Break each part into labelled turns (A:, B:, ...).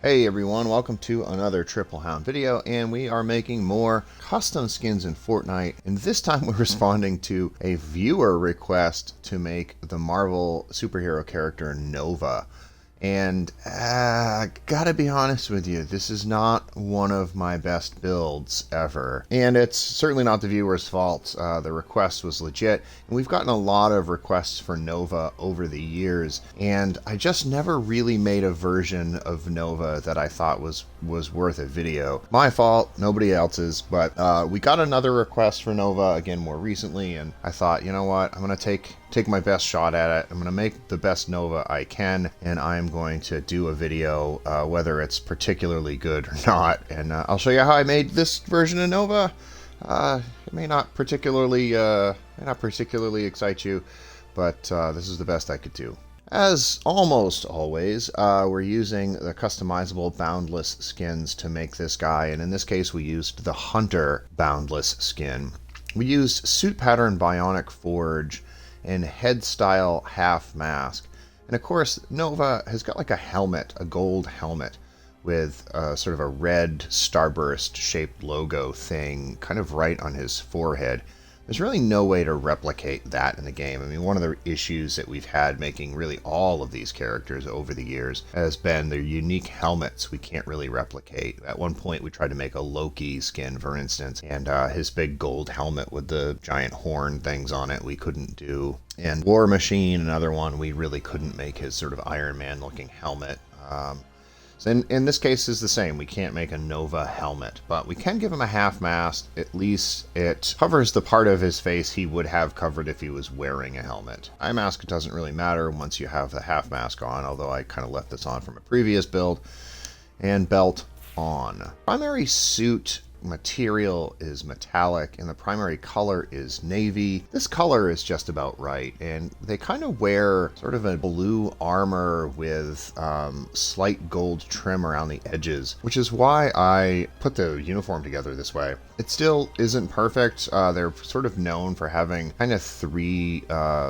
A: Hey everyone, welcome to another Triple Hound video, and we are making more custom skins in Fortnite, and this time we're responding to a viewer request to make the Marvel superhero character Nova. And gotta be honest with you, this is not one of my best builds ever. And it's certainly not the viewer's fault. The request was legit. And we've gotten a lot of requests for Nova over the years. And I just never really made a version of Nova that I thought was worth a video. My fault, nobody else's. But we got another request for Nova again more recently. And I thought, you know what, I'm going to take my best shot at it. I'm going to make the best Nova I can, and I'm going to do a video whether it's particularly good or not, and I'll show you how I made this version of Nova. It may not particularly excite you, but this is the best I could do. As almost always, we're using the customizable boundless skins to make this guy, and in this case we used the Hunter boundless skin. We used suit pattern bionic forge and head style half mask. And of course, Nova has got like a helmet, a gold helmet, with sort of a red starburst shaped logo thing kind of right on his forehead. There's really no way to replicate that in the game. I mean, one of the issues that we've had making really all of these characters over the years has been their unique helmets we can't really replicate. At one point we tried to make a Loki skin, for instance, and his big gold helmet with the giant horn things on it we couldn't do. And War Machine, another one, we really couldn't make his sort of Iron Man looking helmet. So in this case is the same. We can't make a Nova helmet, but we can give him a half mask. At least it covers the part of his face he would have covered if he was wearing a helmet. Eye mask doesn't really matter once you have the half mask on, although I kind of left this on from a previous build. And belt on. Primary suit material is metallic and the primary color is navy. This color is just about right, and they kind of wear sort of a blue armor with slight gold trim around the edges, which is why I put the uniform together this way. It still isn't perfect. They're sort of known for having kind of three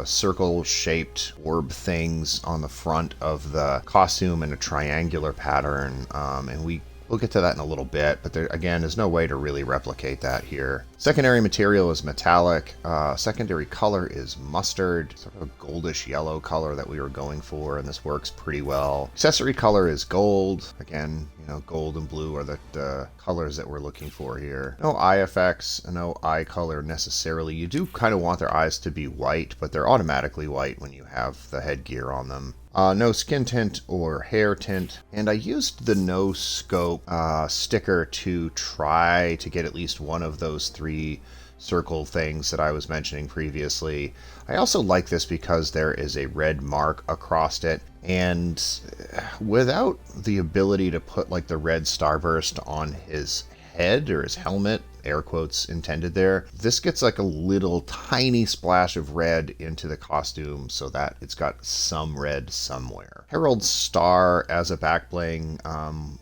A: circle shaped orb things on the front of the costume in a triangular pattern, and we'll get to that in a little bit, but there, again, there's no way to really replicate that here. Secondary material is metallic. Secondary color is mustard, sort of a goldish yellow color that we were going for, and this works pretty well. Accessory color is gold. Again, you know, gold and blue are the colors that we're looking for here. No eye effects, no eye color necessarily. You do kind of want their eyes to be white, but they're automatically white when you have the headgear on them. No skin tint or hair tint, and I used the no scope sticker to try to get at least one of those three circle things that I was mentioning previously. I also like this because there is a red mark across it, and without the ability to put like the red starburst on his head or his helmet, air quotes intended there, this gets like a little tiny splash of red into the costume so that it's got some red somewhere. Herald Star as a back bling.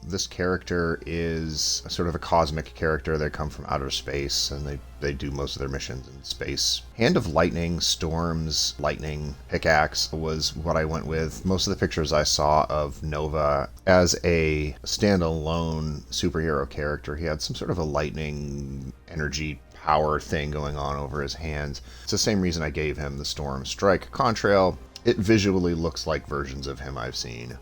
A: This character is sort of a cosmic character. They come from outer space and they do most of their missions in space. Hand of Lightning, Storm's lightning pickaxe was what I went with. Most of the pictures I saw of Nova as a standalone superhero character, he had some sort of a lightning energy power thing going on over his hands. It's the same reason I gave him the Storm Strike contrail. It visually looks like versions of him I've seen.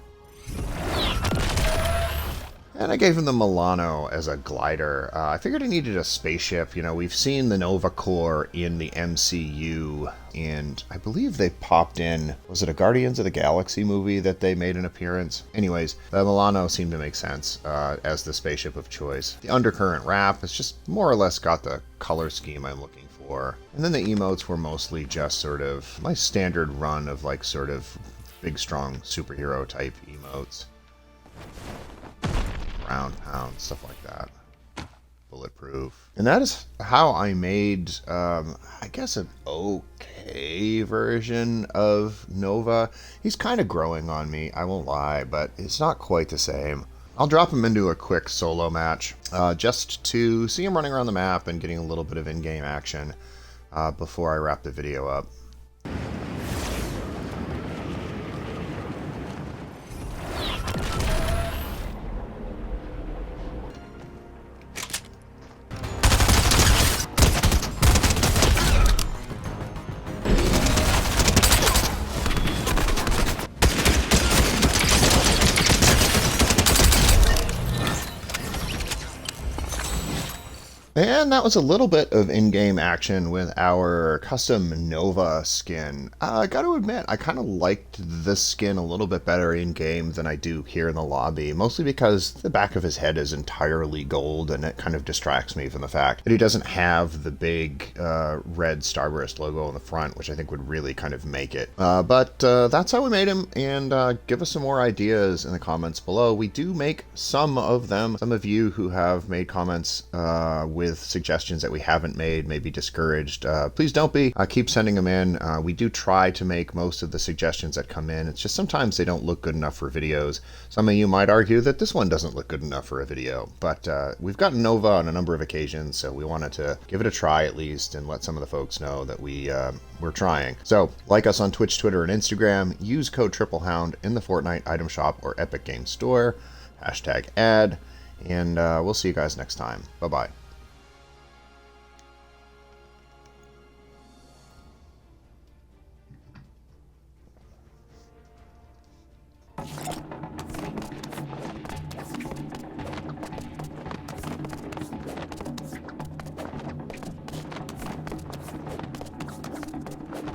A: And I gave him the Milano as a glider. I figured I needed a spaceship. You know, we've seen the Nova Corps in the MCU, and I believe they popped in, was it a Guardians of the Galaxy movie that they made an appearance? Anyways, the Milano seemed to make sense as the spaceship of choice. The Undercurrent wrap has just more or less got the color scheme I'm looking for. And then the emotes were mostly just sort of my standard run of like sort of big strong superhero type emotes. Round pound, stuff like that. Bulletproof. And that is how I made, I guess, an okay version of Nova. He's kind of growing on me, I won't lie, but it's not quite the same. I'll drop him into a quick solo match, just to see him running around the map and getting a little bit of in-game action before I wrap the video up. And that was a little bit of in-game action with our custom Nova skin. I got to admit, I kind of liked this skin a little bit better in-game than I do here in the lobby, mostly because the back of his head is entirely gold, and it kind of distracts me from the fact that he doesn't have the big red starburst logo on the front, which I think would really kind of make it. But that's how we made him, and give us some more ideas in the comments below. We do make some of them. Some of you who have made comments with suggestions that we haven't made may be discouraged. Please don't be. Keep sending them in. We do try to make most of the suggestions that come in. It's just sometimes they don't look good enough for videos. Some of you might argue that this one doesn't look good enough for a video, but we've gotten Nova on a number of occasions, so we wanted to give it a try at least and let some of the folks know that we're trying. So like us on Twitch, Twitter, and Instagram. Use code TripleHound in the Fortnite item shop or Epic Games Store. #ad. And we'll see you guys next time. Bye-bye.